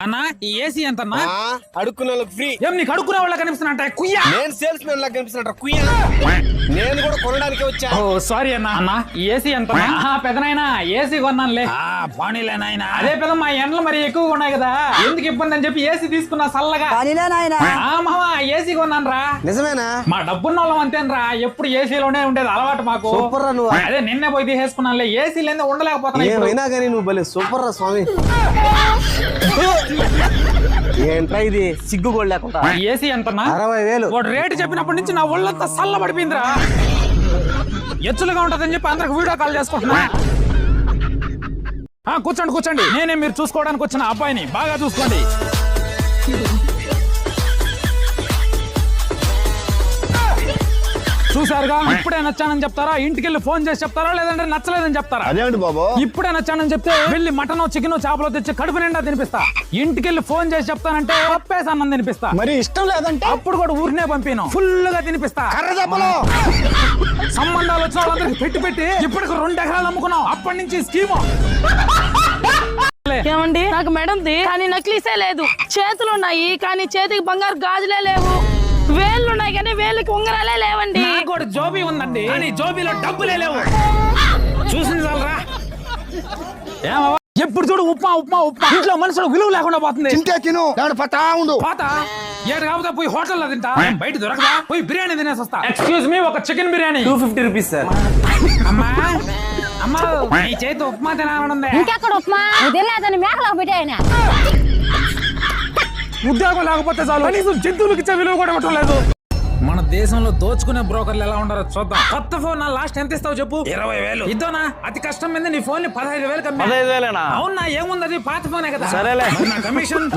అన్నా ఈ ఏసీ ఎంత అన్నా? అడుక్కునే వాళ్ళకి ఫ్రీ. ఏం నీకు అడుక్కునే వాళ్ళ కనిపిస్తున్నా కుయ్యా? నేను సేల్స్ మెన్ లాగా కనిపిస్తున్నా కుయ్యా. నేను కూడా కొనడానికి వచ్చా. ఓ సారీ అన్నా. అన్నా ఈ ఏసీ ఎంత? పెదనాయనా ఏసీ కొన్నానులే. పానీలే నాయనా. అదే పెద్ద మా ఎండలు మరి ఎక్కువగా ఉన్నాయి కదా, ఎందుకు ఇబ్బంది అని చెప్పి ఏసీ తీసుకున్నా చల్లగా. మావా ఏసీ కొన్నాను రా. నిజమేనా? మా డబ్బున్న వాళ్ళం అంతేనరా, ఎప్పుడు ఏసీలోనే ఉండేది అలవాటు మాకు. సూపర్ రా నువ్వు. అదే నిన్నే పోయి తీసేసుకున్నానులే, ఏసీ లేదా ఉండలేకపోతున్నా. ఏమైనా కానీ నువ్వు భలే సూపర్ రా స్వామి. ఏంట్రా ఇది సిగ్గు కూడా లేకుండా. ఏసీ ఎంతన్నా? 60,000. వాడు రేటు చెప్పినప్పటి నుంచి నా ఒళ్ళంతా సల్ల పడిపోయిందిరా. ఎచ్చులుగా ఉంటదని చెప్పి అందరికి వీడియో కాల్ చేసుకుంటున్నా. కూర్చోండి కూర్చోండి, నేనే మీరు చూసుకోవడానికి వచ్చిన అబ్బాయిని, బాగా చూసుకోండి. చూసారుగా, ఇప్పుడే నచ్చానని చెప్తారా, ఇంటికెళ్ళి ఫోన్ చేసి చెప్తారా, లేదంటే నచ్చలేదని చెప్తారా? అదేంటి బాబు, ఇప్పుడే నచ్చానని చెప్తే వెళ్ళి మటన్ చికెన్ చేపలు తెచ్చి కడుపు నిండా తినిపిస్తా. ఇంటికెళ్ళి ఫోన్ చేసి చెప్తానంటే పప్పేసి అన్నం తినిపిస్తా. మరి ఇష్టం లేదంటే అప్పుడు కూడా ఊరినే పంపిను, ఫుల్ గా తినిపిస్తా. సంబంధాలు వచ్చిన వాళ్ళందరికి పెట్టి పెట్టి ఇప్పటికి 2 ఎకరాలు అమ్ముకున్నాం. అప్పటి నుంచి స్కీము. ఏమండి, నాకు మెడంది కానీ నక్లీసే లేదు, చేతులున్నాయి కానీ చేతికి బంగారు గాజులే లేవు, వేళ్ళున్నాయి కానీ వేళ్ళకి ఉంగరాలే లేవండి. నాకు కూడా జోబీ ఉందండి కానీ జోబీలో డబ్బులే లేవు. చూసింది చాలరా. ఏమవ్వ, ఎప్పుడు చూడు ఉప్మా ఉప్మా ఉప్మా, ఇంట్లో మనుషులు విలువ లేకుండా పోతుంది. పాత ఏడు కాకపోతే పోయి హోటల్లో తింటా, బయట దొరకదా, పోయి బిర్యానీ తినేసి వస్తా. ఎక్స్క్యూజ్ మీ, ఒక చికెన్ బిర్యానీ 250 రూపీస్ సార్. అమ్మా అమ్మా, నీ చేతి ఉప్మా తినాలనుంది. ఇంకెక్కడ ఉప్మా తినలేదని మేకలకు పెట్టాయన. ఉద్యోగం లేకపోతే చాలు, కనీసం జంతువులకు ఇచ్చే విలువ కూడా ఇవ్వటం లేదు. మన దేశంలో దోచుకునే బ్రోకర్లు ఎలా ఉండారో చూద్దాం. కొత్త ఫోన్ నా లాస్ట్ ఎంత ఇస్తావు చెప్పు? 20,000 ఇద్దోనా? అతి కష్టం మీద నీ ఫోన్ 15,000 15,000 అవునా? ఏముంది, అది పాత ఫోనే కదా. సరేలే, నా కమిషన్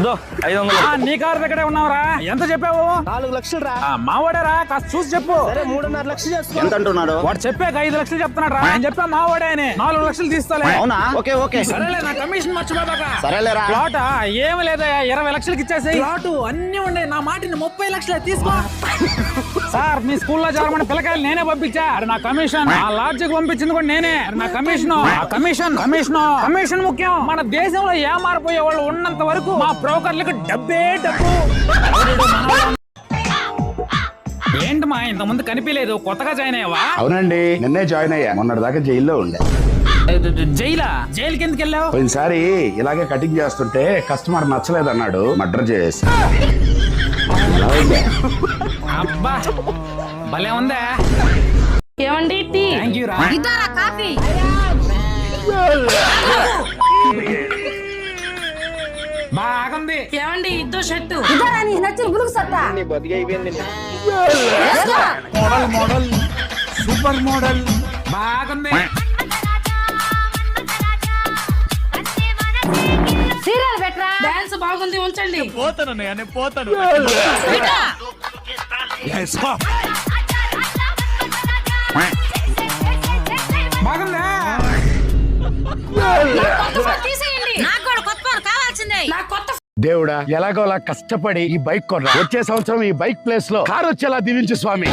500. నీ కారు దగ్గరే ఉన్నావురా. ఎంత చెప్పావు? 4 లక్షలు రా. మావాడేరా, కాస్త చూసి చెప్పు. 3.5 లక్షలు చేస్తా. ఎంత అంటున్నాడు వాడు? చెప్పాక 5 లక్షలు చెప్తున్నాడు రా. నేను చెప్పా మావాడే అని. 4 లక్షలు తీస్తాలే. అవునా? Okay okay. సరేలే, నా కమిషన్ మర్చిపోతాక. సరేలేరా. ప్లాట్ ఏమి లేదా, 20 లక్షలకి ఇచ్చేసి. ప్లాట్ అన్ని ఉండే, నా మాటిని 30 లక్షలే తీసుకో. సార్, మీ స్కూల్లో చేరమని పిల్లకాయలు నేనే పంపించా. అది నా కమిషన్. ఆ లాడ్జికి పంపించింది కూడా నేనే. నా కమిషన్ కమిషన్ ముఖ్యం. మన దేశంలో ఏమారిపోయే వాళ్ళు ఉన్నంత వరకు మా బ్రోకర్లకు డబ్బే డబ్బు. ఏంటి మా, ఇంత ముందు కనిపించలేదు, కొత్తగా జాయిన్ అయ్యావా? అవునండి, నిన్నే జాయిన్ అయ్యా. మొన్నటిదాకా జైల్లో ఉండే. జైలుకి ఎందుకు వెళ్ళావు? పోయినసారి ఇలాగే కటింగ్ చేస్తుంటే కస్టమర్ నచ్చలేదు అన్నాడు, మర్డర్ చేసి. అబ్బా భలే ఉందా. ఏమండి, టీ? థ్యాంక్ యూ రా. ఇద్దరా కాఫీ? బాగుంది. ఏమండి, ఇద్దో షర్టు? ఇద్దరా నీ నచ్చిన గులుగు సత్తా? మోడల్ మోడల్ సూపర్ మోడల్ బాగుంది. సీరియల్ పెట్టరా? డాన్స్ బాగుంది, ఉంచండి. పోతాను నేను పోతాను. బాగుందా? తీసేయండి, నాకు కూడా కొత్త ఫోన్ కావాల్సిందే. నాకు కొత్త దేవుడా, ఎలాగోలా కష్టపడి ఈ బైక్ కొన్నా. వచ్చే సంవత్సరం ఈ బైక్ ప్లేస్ లో కారు వచ్చేలా దీవించు స్వామి.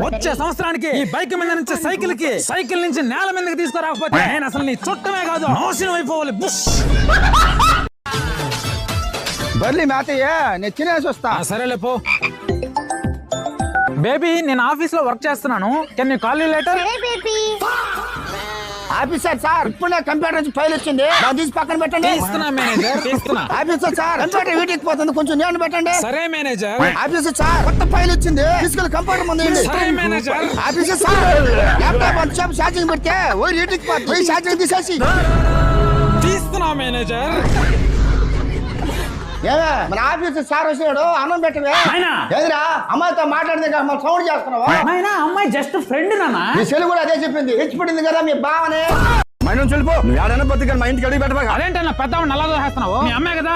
వచ్చే సంవత్సరానికి ఈ బైక్ మీద నుంచి సైకిల్ నుంచి నేల మీదకి తీసుకురాకపోతే నేను అసలు నీ చుట్టమే కాదు, నాశనం అయిపోవాలి. బుష్. బర్లీ మేతయ్యా, నేను తినేసి వస్తా. సరేలే పో. బేబీ, నేను ఆఫీస్ లో వర్క్ చేస్తున్నాను. Can you call you later? Officer sir, ఇప్పుడు కంప్యూటర్ నుంచి ఫైల్ వచ్చింది, తీసి పక్కన పెట్టండి. తీస్తున్నా మేనేజర్, తీస్తున్నా. ఆఫీసర్ సార్, కంప్యూటర్ వీటికి పోతుంది, కొంచెం నేను పెట్టండి. సరే మేనేజర్. ఆఫీసర్ సార్, కొత్త ఫైల్ వచ్చింది, తీసుకెళ్ళి కంప్యూటర్ ముందు వేయండి. సరే మేనేజర్. ఆఫీసర్ సార్, ల్యాప్టాప్ అంతసేపు ఛార్జింగ్ పెడితే వీటికి పోయి ఛార్జింగ్ తీసేసి. తీస్తున్నా మేనేజర్. ఏమే, మన ఆఫీసర్ సార్ వచ్చినాడు, అన్నం పెట్టవే. ఏదిరా, అమ్మాయితో మాట్లాడితే సౌండ్ చేస్తున్నావా? అమ్మాయి జస్ట్ ఫ్రెండ్ నాన్న. మీ చెల్లి కూడా అదే చెప్పింది, హెచ్చిపడింది కదా మీ బావనే. అదేంటన్నా పెద్ద నల్లా దోహేస్తున్నావు? మీ అమ్మే కదా.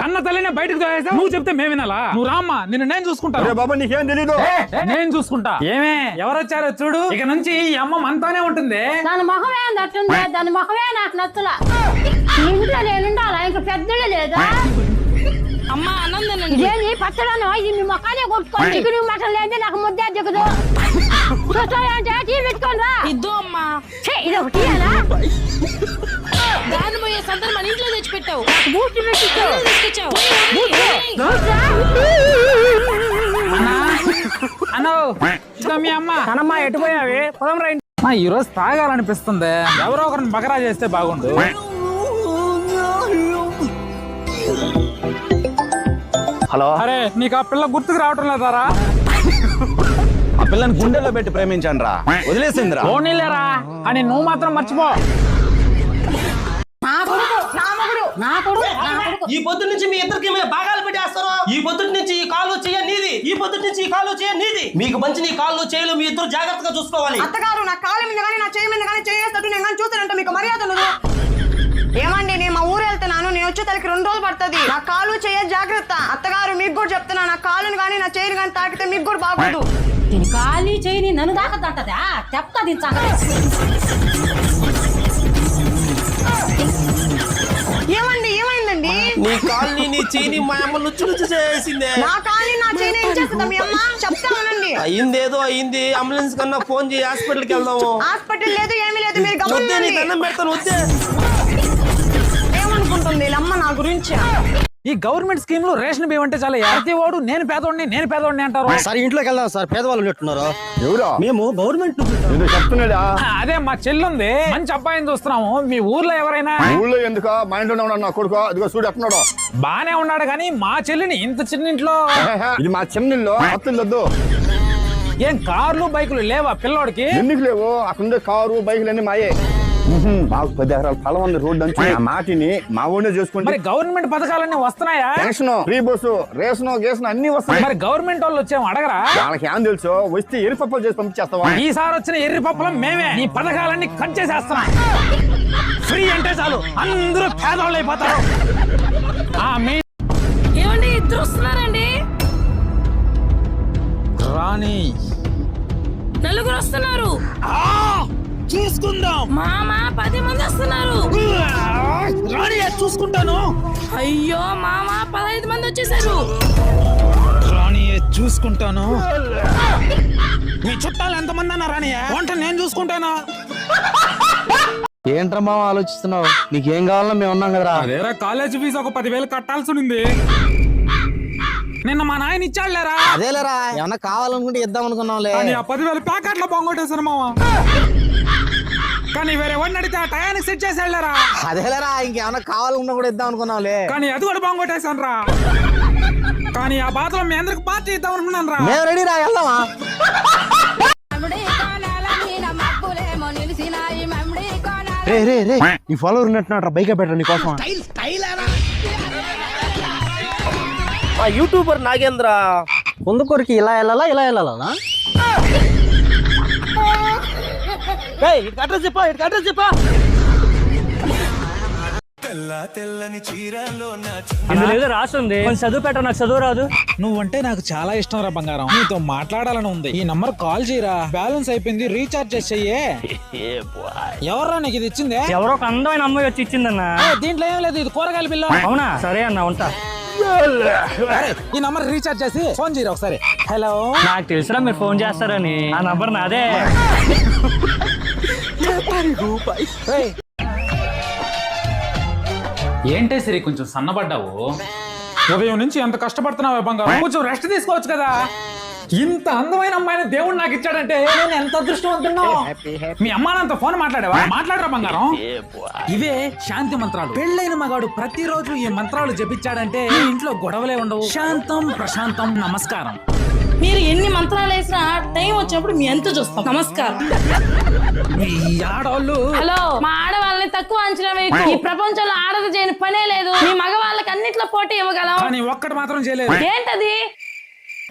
అన్న తల్లినే బయటకు దోహేస్తావు, నువ్వు చెప్తే మేమినాలా? నువ్వు రామ్మా, నిన్ను నేను చూసుకుంటా. బాబా నీకేం తెలీదు. నేను చూసుకుంటా. ఏమే, ఎవరొచ్చారో చూడు. ఇక నుంచి ఈ అమ్మ మనతోనే ఉంటుంది. దాని మొహమే అట్టుంది, దాని మొహమే నాకు నచ్చలా. ఇంట్లో నేనుండాలా, ఇంక పెద్దలే లేదా? అమ్మ అన్నం తినండి. ఇదేంటి పచ్చడాను, ఇది మీ మొఖానే కొట్టుకోండి. చికెన్ మటన్ లేదు, నాకు ముద్ద దిగదు. చూస్తాయంటే టీ పెట్టుకొని రా. ఇద్దు అమ్మా. ఛీ, ఇది ఒకటి ఇయ్యాలా? దాని పోయే సందర్భం మన ఇంట్లో తెచ్చిపెట్టావు. బూస్ట్ పెట్టించు. తీసుకొచ్చావు. అన్నో ఇదో మీ అమ్మ. అనమ్మా ఎటు పోయావి పొలం రా. ఈ రోజు తాగాలనిపిస్తుంది. ఎవరో ఒకరిని బకరా చేస్తే బాగుండు. హలో, అరే నీకు ఆ పిల్ల గుర్తుకు రావటం లేదారా? ఆ పిల్లని గుండెల్లో పెట్టి ప్రేమించాను రా, వదిలేసిందిరా. పోనీలేరా అని నువ్వు మాత్రం మర్చిపో. ఈ పొద్దు నుంచి మీ ఇద్దరికి భాగాలు పెట్టేస్తారు. ఈ పొద్దు నుంచి ఈ కాలు చేయ నీది, ఈ పొద్దు నుంచి ఈ కాలు చేయ నీది. మీకు మంచి నీ కాళ్ళు చేయలు మీ ఇద్దరు జాగ్రత్తగా చూసుకోవాలి. అత్తగారు నా కాళ్ళ మీద కానీ నా చేయి మీద కానీ చేయేస్తట్టు నేను కానీ చూస్తానంటే మీకు మర్యాద ఉండదు. ఏమండి, నేను మా ఊరు వెళ్తున్నాను, నేను వచ్చే తలకి 2 రోజులు పడుతుంది. నా కాలు చేయ జాగ్రత్త. అత్తగారు మీకు కూడా చెప్తున్నా, నా కాలుని కానీ నా చేయిని కానీ తాకితే మీకు కూడా బాగోదు. దీని ఖాళీ చేయని నన్ను దాకదంటదా? చెప్తా దీని సంగతి. ఏమండి, ఏమైందండి? నీ కాళ్ళని నీ చేయిని మా అమ్మ లుచ్చు చేసిందే. నా కాలుని నా చేయిని ఏం చేస్తుందా మీ అమ్మ? చెప్తా ఉండండి. అయిందేదో అయింది, అంబులెన్స్ కన్నా ఫోన్ చేయి, హాస్పిటల్కి వెళ్దాము. హాస్పిటల్ లేదు, ఏమీ లేదు, మీరు వద్దే, నీ గమనించండి. దండం పెడతాను, వద్దే. ఏమనుకుంటుంది వీళ్ళమ్మ నా గురించి? ఈ గవర్నమెంట్ స్కీమ్ లో రేషన్ బియ్యం అంటే చాలా ప్రతి వాడు నేను పేదోడిని అంటారు. సార్ ఇంట్లోకి వెళ్దాం సార్, పేదవాళ్ళు ఉన్నట్టున్నారు. ఎవరో మేము గవర్నమెంట్ ఎందుకు చెప్తున్నాడా? అదే మా చెల్లుంది, మంచి అబ్బాయిని చూస్తున్నాము. మీ ఊర్లో ఎవరైనా? ఊళ్ళో ఎందుకు? మా ఇంట్లోనే ఉన్నాడు నా కొడుకు, అదిగో చూడు ఎట్టున్నాడు. బానే ఉన్నాడు కానీ మా చెల్లిని ఇంత చిన్న ఇంట్లో ఇది మా చిన్నిల్లో అత్తిల్లొద్దు. ఏం కార్లు బైకులు లేవా పిల్లోడికి? ఎందుకు లేవు? అక్కడ కారు బైకులు అన్ని మాయే. మాకు 10 ఎకరాల పొలం ఉంది, రోడ్డు అంచు. ఆ మాటిని మా ఊళ్ళో చేసుకుంటే మరి గవర్నమెంట్ పథకాలన్నీ వస్తున్నాయా? పెన్షన్, ఫ్రీ బస్సు, రేషన్, గేషన్ అన్ని వస్తాయి. మరి గవర్నమెంట్ వాళ్ళు వచ్చేమో అడగరా? వాళ్ళకి ఏం తెలుసు? వస్తే ఎరిపప్పులు చేసి పంపించేస్తావా? ఈసారి వచ్చిన ఎర్రి పప్పులం మేమే. ఈ పథకాలన్నీ కట్ చేసేస్తున్నాం. ఫ్రీ అంటే చాలు అందరూ పేదవాళ్ళు అయిపోతారు. ఏమండి, ఇద్దరు వస్తున్నారండి. రాణి నలుగురు వస్తున్నారు. చూసుకుందాం. మామ 10 మంది వస్తున్నారు. రాణి చూసుకుంటాను. అయ్యో మామ 15 మంది వచ్చేసారు. రాణి చూసుకుంటాను. మీ చుట్టాలు ఎంతమంది అన్నా రాణి? వంట నేను చూసుకుంటాను. ఏంట్రమ్మా ఆలోచిస్తున్నావు? నీకేం కావాలన్నా మేము ఉన్నాం కదరా. అదేరా కాలేజ్ ఫీజు ఒక 10,000 కట్టాల్సి ఉంది. నిన్న మా నాయన ఇచ్చాడులేరా. అదేలేరా, ఏమన్నా కావాలనుకుంటే ఇద్దాం అనుకున్నాంలే. కానీ ఆ 10,000 ప్యాకెట్లో బొంగొట్టేశారు మావా. కానీ వేరే వాడిని అడిగితే ఆ టయానికి సెట్ చేసాడులేరా. అదేలేరా, ఇంకేమన్నా కావాలనుకున్నా కూడా ఇద్దాం అనుకున్నాంలే. కానీ అది కూడా బొంగొట్టేశాను రా. కానీ ఆ బాధలో మీ అందరికి పార్టీ ఇద్దాం అనుకున్నాను రా. మేము రెడీ రా, వెళ్దామా? రే రే రే, ఈ ఫాలోవర్ ఉన్నట్టున్నాడు, బైక్ పెట్టరా నీకోసం. ఆ యూట్యూబర్ నాగేంద్ర పొందుకొరికి ఇలా వెళ్ళాలా? అడ్రస్ చెప్పా, అడ్రస్ చెప్పా. ఇందులో ఏదో రాస్తుంది, కొంచెం చదువు పెట్ట, నాకు చదువు రాదు. నువ్వంటే నాకు చాలా ఇష్టం రా బంగారం. నీతో మాట్లాడాలని ఉంది. ఈ నంబర్ కాల్ చేయరా. బ్యాలెన్స్ అయిపోయింది, రీఛార్జ్ చేసేయే. ఎవర్రా నీకు ఇది ఇచ్చిందే? ఎవరో ఒక అందమైన అమ్మాయి వచ్చి ఇచ్చిందన్నా. దీంట్లో ఏం లేదు, ఇది కూరగాయల బిల్లు. అవునా? సరే అన్న, ఉంటా. ఈ నంబర్ రీఛార్జ్ చేసి ఫోన్ చేయరా ఒకసారి. హలో, నాకు తెలుసురా మీరు ఫోన్ చేస్తారని. ఆ నంబర్ నాదే. ఏంటే సరే కొంచెం సన్నబడ్డావు. ఉదయం నుంచి ఎంత కష్టపడుతున్నావు బంగారం. కొంచెం రెస్ట్ తీసుకోవచ్చు కదా. ఇంత అందమైన అమ్మాయిని దేవుడు నాకు ఇచ్చాడంటే నేను ఎంత అదృష్టవంతున్నావు. మీ అమ్మా నాన్నతో ఫోన్ మాట్లాడావా? మాట్లాడరా బంగారం. ఇవే శాంతి మంత్రాలు. పెళ్ళైన మగాడు ప్రతిరోజు ఈ మంత్రాలు జపించాడంటే ఈ ఇంట్లో గొడవలే ఉండవు. శాంతం ప్రశాంతం. నమస్కారం. మీరు ఎన్ని మంత్రాలు వేసినా టైం వచ్చినప్పుడు మీ ఎంత చూస్తాం. నమస్కారం. ఈ ఆడవాళ్ళు. హలో, మా ఆడవాళ్ళని తక్కువ అంచనా వేయకు. ఈ ప్రపంచంలో ఆడది చేయని పనే లేదు. మీ మగవాళ్ళకి అన్నిట్లో పోటీ ఇవ్వగలం. కానీ ఒక్కటి మాత్రం చేయలేదు. ఏంటది?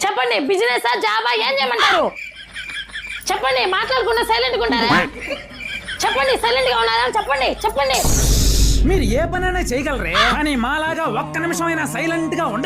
చెప్పండి. బిజినెస్ జాబా, ఏం చేయమంటారు? చెప్పండి. మాట్లాడకుండా సైలెంట్ గా ఉంటారా? చెప్పండి. సైలెంట్ గా ఉన్నారా? చెప్పండి. మీరు ఏ పనైనా చేయగలరే, కానీ మాలాగా ఒక్క నిమిషం అయినా సైలెంట్ గా ఉండ